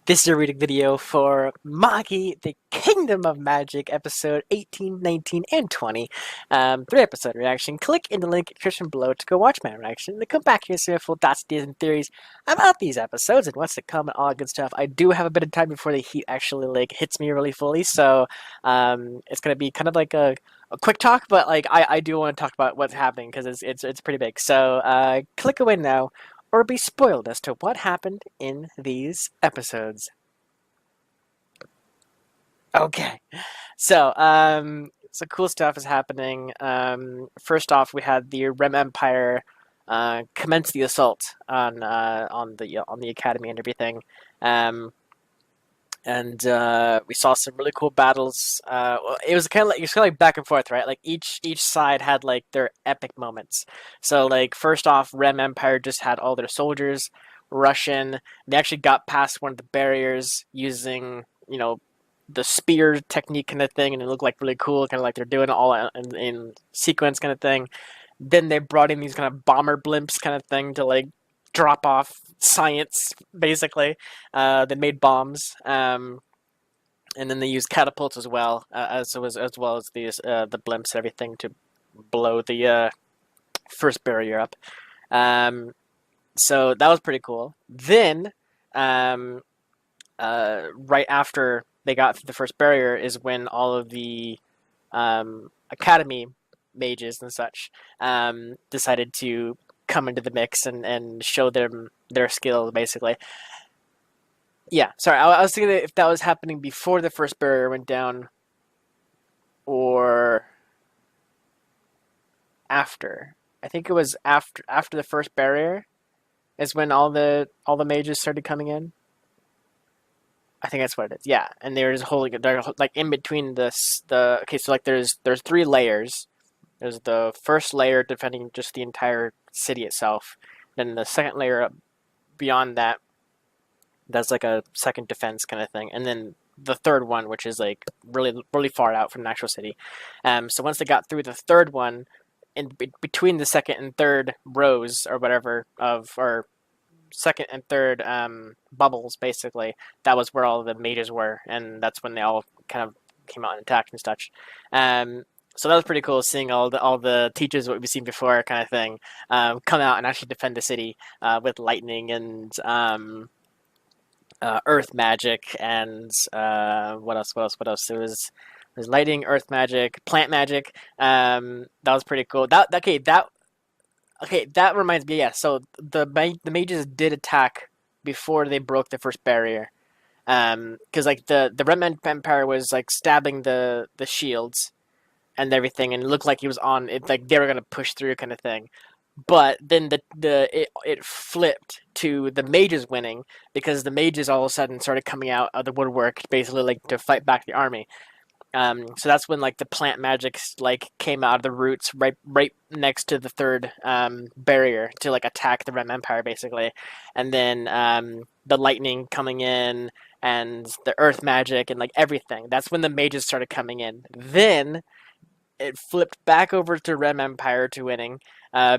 This is a reading video for Magi, the Kingdom of Magic, episode 18, 19, and 20. 3-episode reaction. Click in the link in the description below to go watch my reaction. Then come back here and see my full thoughts, ideas, and theories about these episodes and what's to come and all that good stuff. I do have a bit of time before the heat actually hits me really fully, so it's gonna be kind of like a quick talk, but I do want to talk about what's happening because it's pretty big. So click away now or be spoiled as to what happened in these episodes. Okay, so some cool stuff is happening. First off, we had the Rem Empire commence the assault on the academy and everything. And we saw some really cool battles. It was kind of like back and forth, right? Like each side had like their epic moments. So like first off, Rem Empire just had all their soldiers rush in. They actually got past one of the barriers using the spear technique kind of thing, and it looked like really cool, kind of like they're doing it all in sequence kind of thing. Then they brought in these kind of bomber blimps kind of thing to like drop off science, basically. They made bombs, and then they used catapults as well, as well as these the blimps and everything to blow the first barrier up. So that was pretty cool. Then, right after they got through the first barrier is when all of the academy mages and such decided to come into the mix and show them their skill, basically. Yeah, sorry, I was thinking if that was happening before the first barrier went down or after. I think it was after the first barrier is when all the mages started coming in. I think that's what it is. Yeah, and they're just holding it. They're like in between the okay. So like there's 3 layers. There's the first layer defending just the entire city itself. Then the second layer beyond that, that's like a second defense kind of thing. And then the third one, which is like really far out from the actual city. So once they got through the third one, in between the second and third rows or whatever or second and third bubbles, basically, that was where all the mages were, and that's when they all kind of came out and attacked and such. So that was pretty cool, seeing all the teachers what we've seen before, kind of thing, come out and actually defend the city with lightning and earth magic and what else? There was lightning, earth magic, plant magic. That was pretty cool. Okay, that reminds me. Yeah, so the mages did attack before they broke the first barrier, because like the Rem Empire was like stabbing the shields and everything, and it looked like he was on it, like they were gonna push through kind of thing. But then it flipped to the mages winning because the mages all of a sudden started coming out of the woodwork, basically like to fight back the army. So that's when like the plant magic like came out of the roots right next to the third barrier to like attack the Rem Empire, basically. And then the lightning coming in and the earth magic and like everything. That's when the mages started coming in. Then it flipped back over to Rem Empire to winning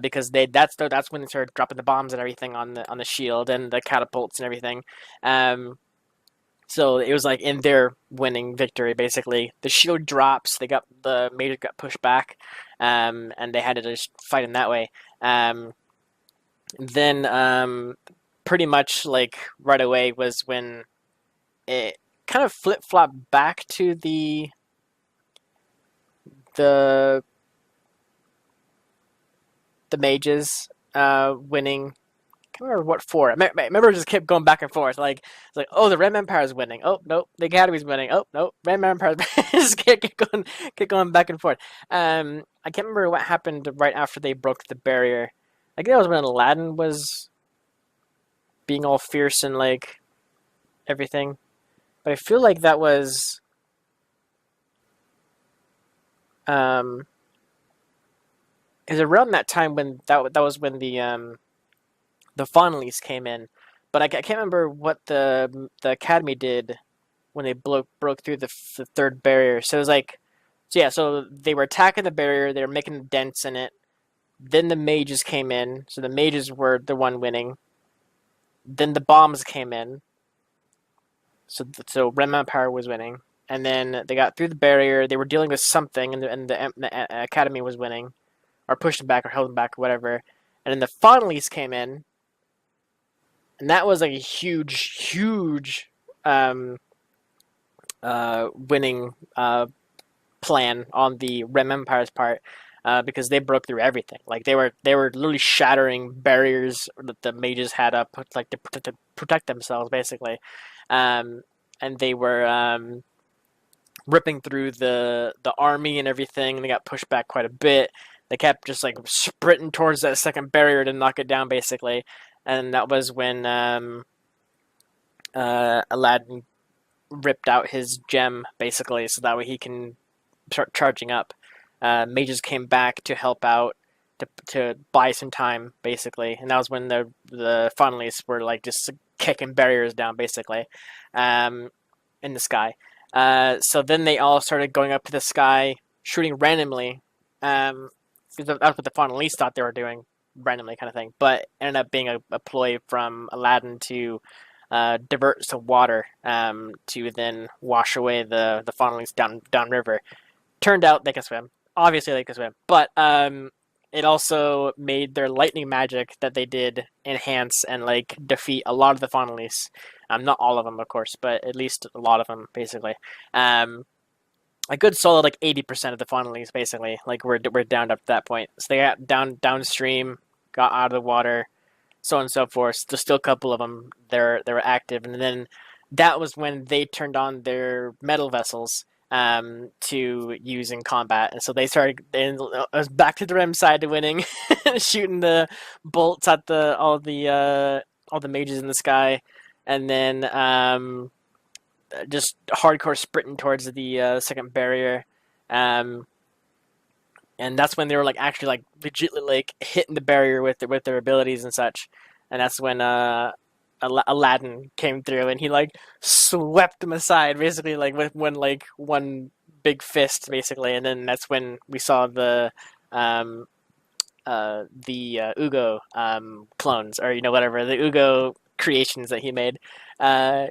because that's when they started dropping the bombs and everything on the shield and the catapults and everything. So it was like in their winning victory, basically. The shield drops, the mages got pushed back, and they had to just fight in that way. Then pretty much like right away was when it kind of flip-flopped back to the mages winning. I can't remember what for. I remember it just kept going back and forth. Like it's like, oh, the Rem Empire is winning. Oh no, the Academy's winning. Oh no, Rem Empire just kept going back and forth. I can't remember what happened right after they broke the barrier. I think that was when Aladdin was being all fierce and like everything. But I feel like that was is around that time when that was when the Fauntleys came in, but I can't remember what the Academy did when they broke through the third barrier. So it was like, so they were attacking the barrier, they were making dents in it. Then the mages came in, so the mages were the one winning. Then the bombs came in, So Rem Empire was winning, and then they got through the barrier. They were dealing with something, and the Academy was winning, or pushed them back, or held them back, or whatever. And then the Fauntleys came in, and that was like a huge um, winning plan on the Rem Empire's part. Because they broke through everything, like they were literally shattering barriers that the mages had up, like to protect themselves, basically, and they were ripping through the army and everything. And they got pushed back quite a bit. They kept just like sprinting towards that second barrier to knock it down, basically, and that was when Aladdin ripped out his gem, basically, so that way he can start charging up. Mages came back to help out, to buy some time, basically, and that was when the Fauntleys were like just kicking barriers down, basically, in the sky. So then they all started going up to the sky, shooting randomly. That's what the Fauntleys thought they were doing, randomly kind of thing, but ended up being a ploy from Aladdin to divert some water, to then wash away the Fauntleys downriver. Turned out they can swim. Obviously, they can swim, but it also made their lightning magic that they did enhance and like defeat a lot of the Fauntleys. Not all of them, of course, but at least a lot of them, basically. A good solid like 80% of the Fauntleys, basically, like we're down up to that point. So they got downstream, got out of the water, so on and so forth. There's still a couple of them. They were active, and then that was when they turned on their metal vessels to use in combat, and so they started. And it was back to the Rem side to winning, shooting the bolts at all the mages in the sky, and then just hardcore sprinting towards the second barrier, and that's when they were like actually like legitly like hitting the barrier with their abilities and such, and that's when Aladdin came through and he like swept them aside, basically, like with one big fist, basically, and then that's when we saw the Ugo clones, or whatever, the Ugo creations that he made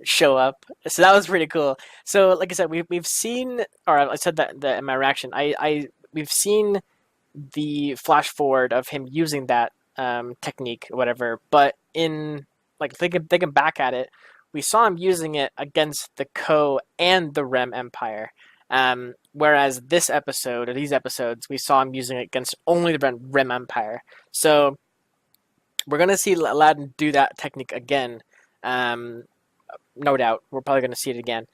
show up. So that was pretty cool. So like I said, we've seen, or I said that in my reaction, we've seen the flash forward of him using that technique or whatever, but in like thinking back at it, we saw him using it against the Ko and the Rem Empire. Whereas this episode, or these episodes, we saw him using it against only the Rem Empire. So we're going to see Aladdin do that technique again. No doubt. We're probably going to see it again.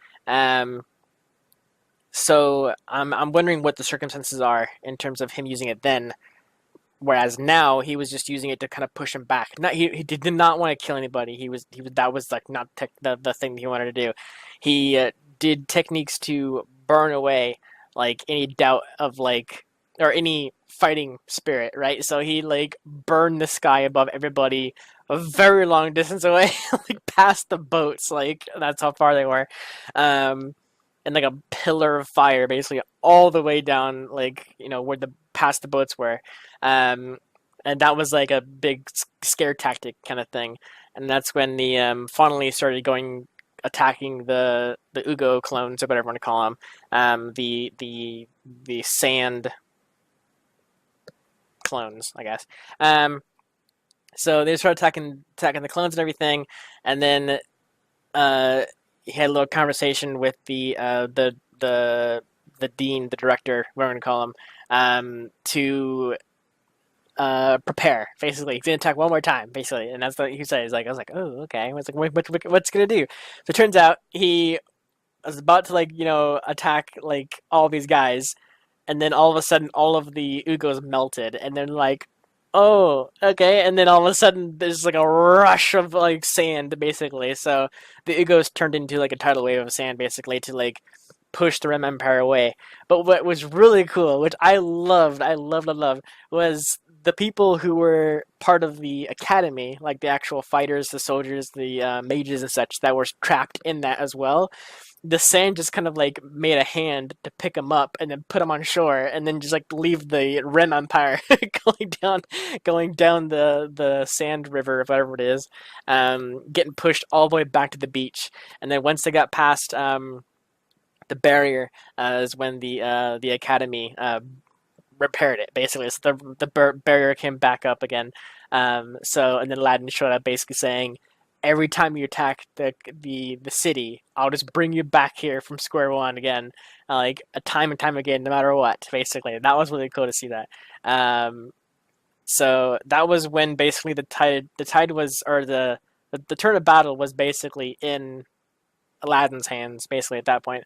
So I'm wondering what the circumstances are in terms of him using it then. Whereas now he was just using it to kind of push him back. He did not want to kill anybody. That was like not the thing that he wanted to do. He did techniques to burn away like any doubt of like, or any fighting spirit, right? So he like burned the sky above everybody a very long distance away, like past the boats. Like that's how far they were, and like a pillar of fire, basically all the way down, like where past the boats were. And that was like a big scare tactic kind of thing. And that's when the Fauntleys started attacking the Ugo clones, or whatever you want to call them, the sand clones, I guess. So they started attacking the clones and everything, and then he had a little conversation with the dean, the director, whatever you want to call him, to prepare. Basically, he's gonna attack one more time, basically, and that's what he says. Like I was like, oh, okay. I was like, what's gonna do? So it turns out he was about to attack like all these guys, and then all of a sudden, all of the Ugos melted, and then like, oh, okay, and then all of a sudden, there's like a rush of like sand, basically. So the Ugos turned into like a tidal wave of sand, basically, to like push the Rem Empire away. But what was really cool, which I loved, was the people who were part of the academy, like the actual fighters, the soldiers, the mages and such, that were trapped in that as well, the sand just kind of like made a hand to pick them up and then put them on shore, and then just like leave the Ren Empire going down the sand river, whatever it is, getting pushed all the way back to the beach. And then once they got past the barrier, is when the academy repaired it, basically. So the barrier came back up again. So and then Aladdin showed up, basically saying, every time you attack the city, I'll just bring you back here from square one again, like a time and time again, no matter what. Basically, that was really cool to see that. So that was when basically the tide was, or the turn of battle was basically in Aladdin's hands, basically at that point.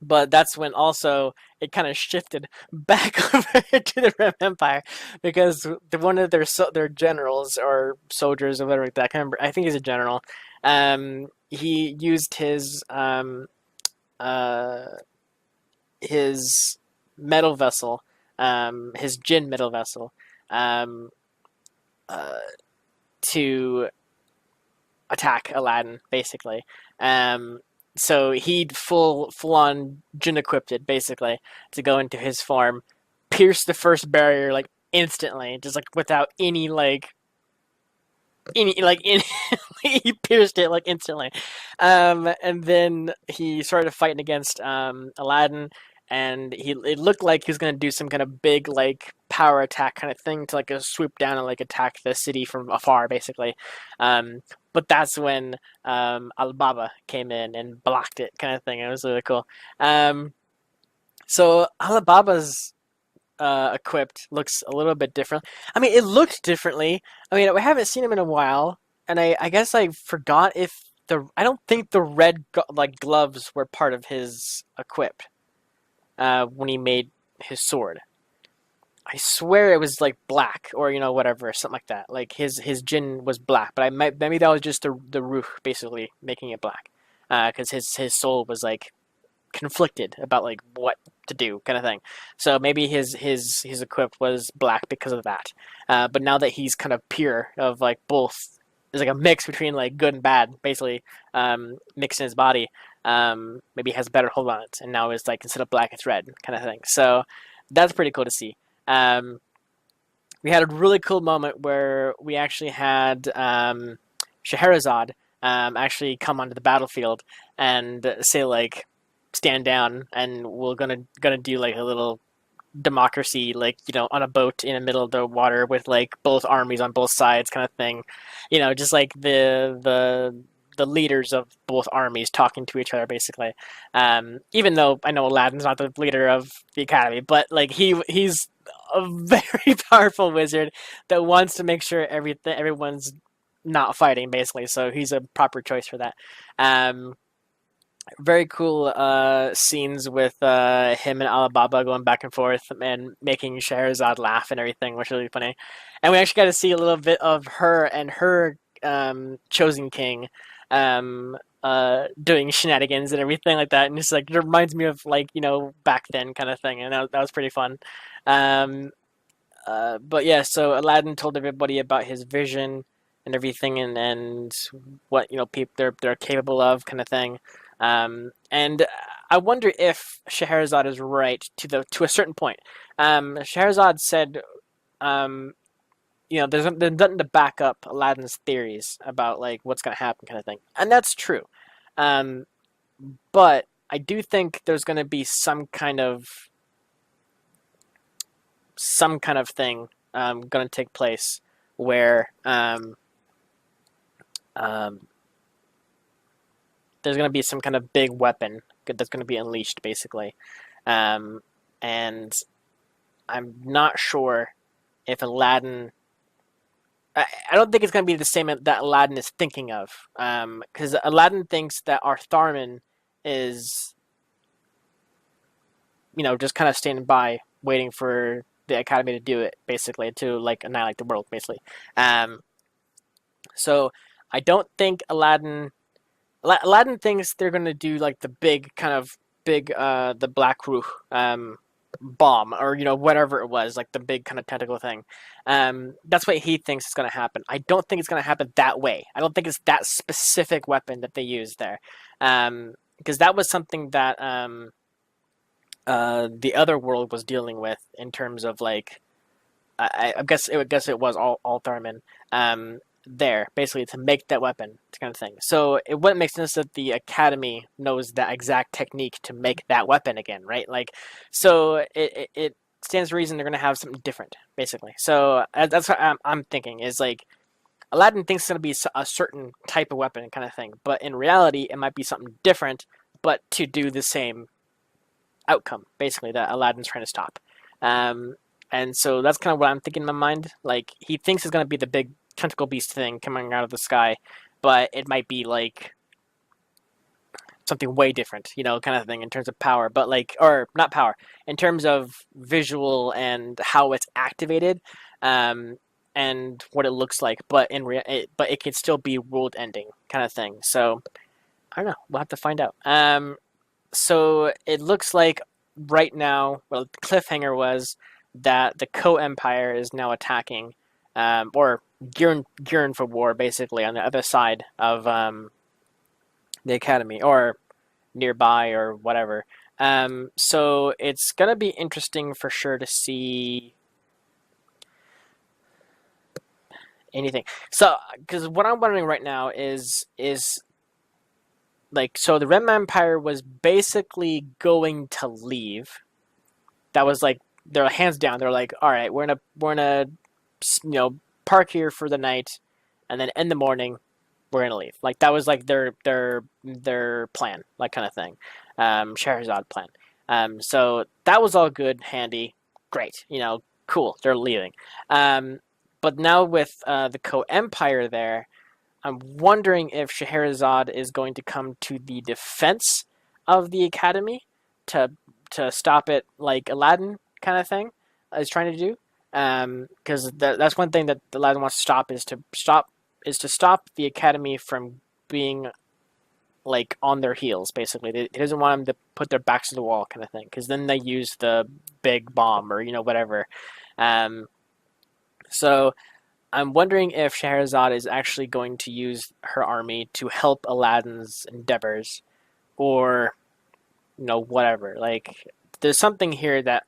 But that's when also it kind of shifted back over to the Rim Empire, because one of their generals or soldiers or whatever like that, I can't remember, I think he's a general. He used uh, his metal vessel, his Jinn metal vessel, um, uh, to attack Aladdin, basically. So he'd full on Jinn equipped it, basically, to go into his farm, pierce the first barrier like instantly, just like without any he pierced it like instantly. And then he started fighting against Aladdin, and it looked like he was gonna do some kind of big like power attack kind of thing to like swoop down and like attack the city from afar, basically. But that's when Alibaba came in and blocked it, kind of thing. It was really cool. So Alibaba's equipped looks a little bit different. I mean, it looked differently. I mean, we haven't seen him in a while, and I guess I forgot if I don't think the red like gloves were part of his equip when he made his sword. I swear it was like black, or whatever, something like that. Like his Jinn was black, but maybe that was just the Ruh basically making it black, because his soul was like conflicted about like what to do, kind of thing. So maybe his equip was black because of that. But now that he's kind of pure of like both, there's like a mix between like good and bad, basically, mixed in his body. Maybe he has a better hold on it, and now it's like instead of black, it's red, kind of thing. So that's pretty cool to see. We had a really cool moment where we actually had Scheherazade actually come onto the battlefield and say like, stand down, and we're gonna do like a little democracy, like on a boat in the middle of the water with like both armies on both sides, kind of thing. Just like the leaders of both armies talking to each other, basically. Even though I know Aladdin's not the leader of the academy, but like he's a very powerful wizard that wants to make sure everyone's not fighting, basically. So he's a proper choice for that. Very cool scenes with him and Alibaba going back and forth and making Scheherazade laugh and everything, which was really funny. And we actually got to see a little bit of her and her chosen king doing shenanigans and everything like that. And it's like, it reminds me of like, back then, kind of thing. And that was pretty fun. Um, but yeah, so Aladdin told everybody about his vision and everything, and what people they're capable of, kind of thing. And I wonder if Scheherazade is right to a certain point. Scheherazade said, there's nothing to back up Aladdin's theories about like what's gonna happen, kind of thing, and that's true. But I do think there's gonna be some kind of thing gonna take place where there's going to be some kind of big weapon that's going to be unleashed, basically. And I'm not sure if Aladdin... I don't think it's going to be the same that Aladdin is thinking of. Because Aladdin thinks that Artharman is, just kind of standing by, waiting for the Academy to do it, basically, to, like, annihilate the world, basically. So I don't think Aladdin thinks they're gonna do like the big the Black Ruh, bomb, or whatever it was, like the big kind of tentacle thing. That's what he thinks is going to happen. I don't think it's going to happen that way. I don't think it's that specific weapon that they used there, because that was something that the other world was dealing with in terms of like I guess it was all Thurman there basically to make that weapon kind of thing. So it wouldn't make sense that the Academy knows that exact technique to make that weapon again, right? Like, so it stands to reason they're gonna have something different basically. So that's what I'm thinking is like Aladdin thinks it's gonna be a certain type of weapon kind of thing, but in reality it might be something different, but to do the same outcome basically that Aladdin's trying to stop. Um, and so that's kind of what I'm thinking in my mind. Like he thinks it's gonna be the big tentacle beast thing coming out of the sky, but it might be like something way different, kind of thing in terms of power, but like, or not power, in terms of visual and how it's activated, um, and what it looks like. But but it can still be world ending kind of thing. So I don't know. We'll have to find out. So it looks like right now, well, the cliffhanger was that the Co Empire is now attacking, or gearing for war, basically on the other side of the Academy or nearby or whatever. So it's gonna be interesting for sure to see anything. So, because what I'm wondering right now is like, so the Red Empire was basically going to leave. That was like their hands down. They're like, all right, we're gonna park here for the night, and then in the morning we're gonna leave. Like that was like their plan, like kind of thing, Scheherazade plan. So that was all good, handy, great. Cool. They're leaving. But now with the Co Empire there, I'm wondering if Scheherazade is going to come to the defense of the Academy to stop it, like Aladdin kind of thing is trying to do. Because that's one thing that Aladdin wants to stop is to stop the Academy from being like on their heels. Basically, he doesn't want them to put their backs to the wall, kind of thing. Because then they use the big bomb or whatever. Um, so I'm wondering if Scheherazade is actually going to use her army to help Aladdin's endeavors, or whatever. Like, there's something here that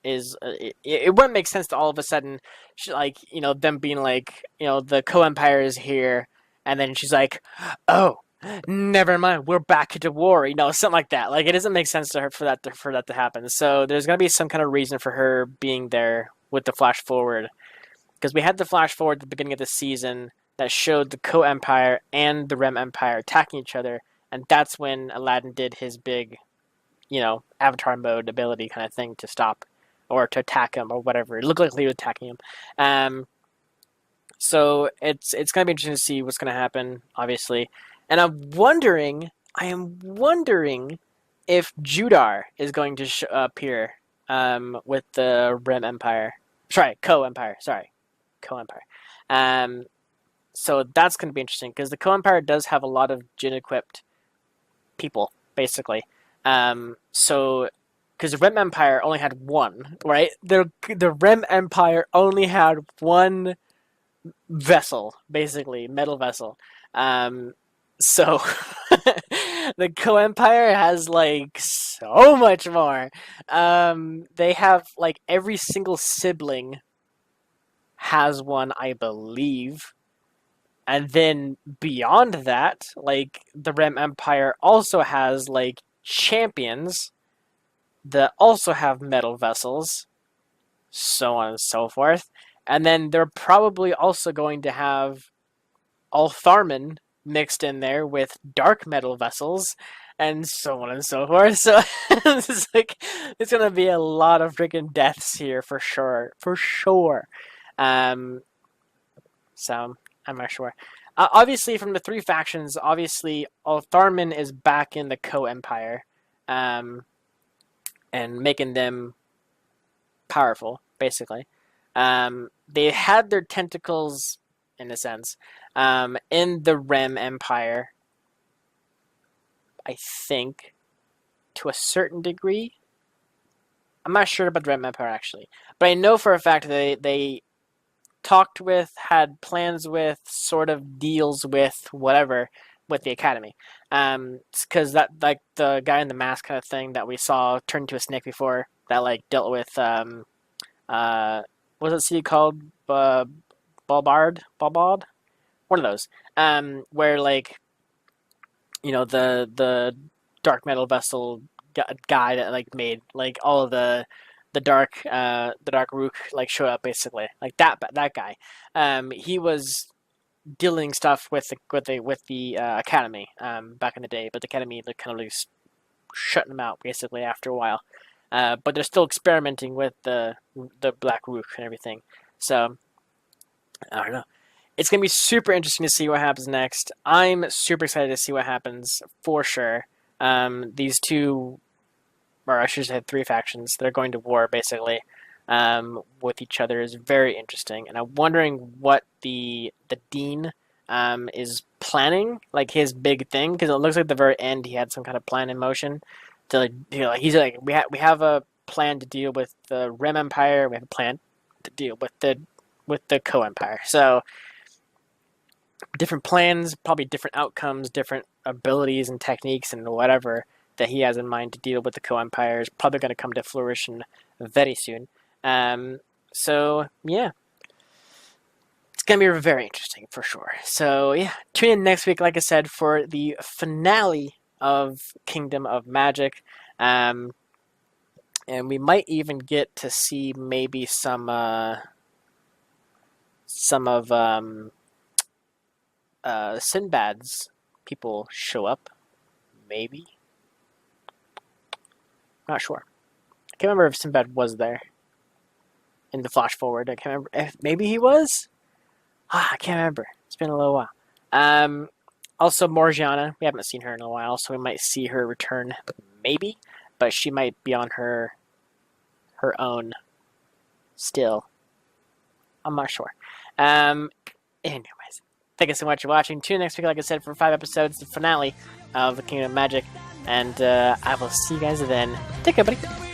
is it wouldn't make sense to all of a sudden, like them being like the Co Empire is here, and then she's like, oh, never mind, we're back into war, something like that. Like it doesn't make sense to her for that to happen. So there's gonna be some kind of reason for her being there with the flash forward, because we had the flash forward at the beginning of the season that showed the Co Empire and the Rem Empire attacking each other, and that's when Aladdin did his big Avatar mode ability kind of thing to stop or to attack him or whatever. It looked like he was attacking him. So it's gonna be interesting to see what's gonna happen, obviously. And I am wondering if Judar is going to appear with the Rem Empire. Sorry, Co Empire. Sorry, Co Empire. Um, so that's gonna be interesting because the Co Empire does have a lot of Jin equipped people, basically. So because the Rem Empire only had one, right? The Rem Empire only had one vessel, basically metal vessel. So the Co Empire has like so much more. They have like every single sibling has one, I believe. And then beyond that, like the Rem Empire also has like champions that also have metal vessels, so on and so forth. And then they're probably also going to have Altharman mixed in there with dark metal vessels, and so on and so forth. So it's like it's gonna be a lot of freaking deaths here for sure, for sure. Um, so I'm not sure. Obviously, from the three factions, obviously Altharman is back in the Co Empire, and making them powerful, basically. They had their tentacles, in a sense, in the Rem Empire, I think, to a certain degree. I'm not sure about the Red Empire actually, but I know for a fact they talked with, had plans with, sort of deals with, whatever, with the Academy. Because that like the guy in the mask kind of thing that we saw turn into a snake before that like dealt with what was that city called? Balbard, one of those. Where like the dark metal vessel guy that like made like all of the dark rook like showed up basically like that guy. He was dealing stuff with the academy back in the day, but the academy like kind of like shutting them out basically after a while. But they're still experimenting with the black rook and everything. So I don't know. It's gonna be super interesting to see what happens next. I'm super excited to see what happens for sure. These two, or I should say, three factions that are going to war basically with each other is very interesting, and I'm wondering what the dean is planning, like his big thing, because it looks like at the very end he had some kind of plan in motion. To like, he's like we have a plan to deal with the Rem Empire. We have a plan to deal with the Co Empire. So different plans, probably different outcomes, different abilities and techniques and whatever that he has in mind to deal with the Co-Empire is probably going to come to fruition very soon. So, yeah. It's going to be very interesting for sure. So, yeah. Tune in next week, like I said, for the finale of Kingdom of Magic. And we might even get to see maybe some of Sinbad's people show up, maybe. Not sure. I can't remember if Sinbad was there in the flash forward. I can't remember if maybe he was. I can't remember. It's been a little while. Also Morgiana, we haven't seen her in a while, so we might see her return, maybe, but she might be on her own still. I'm not sure. Anyways, thank you so much for watching. Tune in next week, like I said, for 5 episodes, the finale of the Kingdom of Magic. And I will see you guys then. Take care, buddy.